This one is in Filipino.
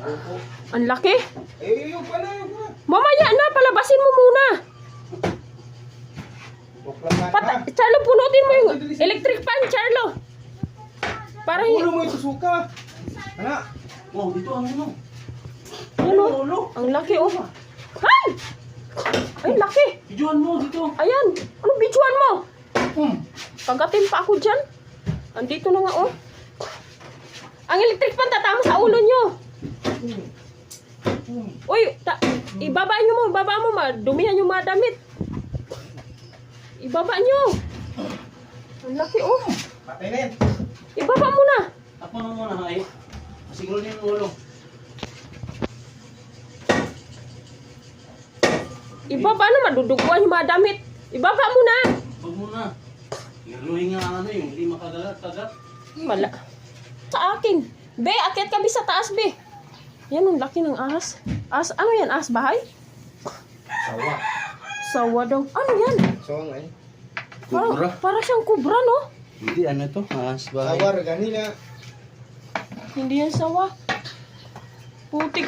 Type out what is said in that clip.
Opo. Ang laki. Yung pala. Mamaya na, palabasin mo muna. Charlo, punutin mo yung electric fan, Charlo. Para Ulo mo yung susuka. Anak. Oh, dito ano no? Ano? Ang laki, oh. Ay! Ay, laki. Videoan mo dito. Ayan. Anong bidyuan mo? Kagatin pa ako dyan. Andito na nga, oh. Ang electric fan tatama sa ulo nyo. Uy, ibaba nyo mo, ibaba mo, dumihan yung mga damit. Ibaba nyo. Ang laki, oh. Patinin. Ibaba mo na. Ako na muna ay. Siguro din yung ulo. Ibaba na, maduduguan yung mga damit. Ibaba mo na. Huwag muna. Iluhin nga ano yung hindi makagalat-kagat. Wala. Sa akin. Be, akyat kami sa taas, be. Yan, ang laki ng ahas. Ahas, ano yan? Ahas bahay? Sawa. Sawa daw. Ano yan? Sawa nga eh. Para siyang kubra, no? Hindi, ano to? Mas Sawa, ganila. Hindi yan sawa. Putik.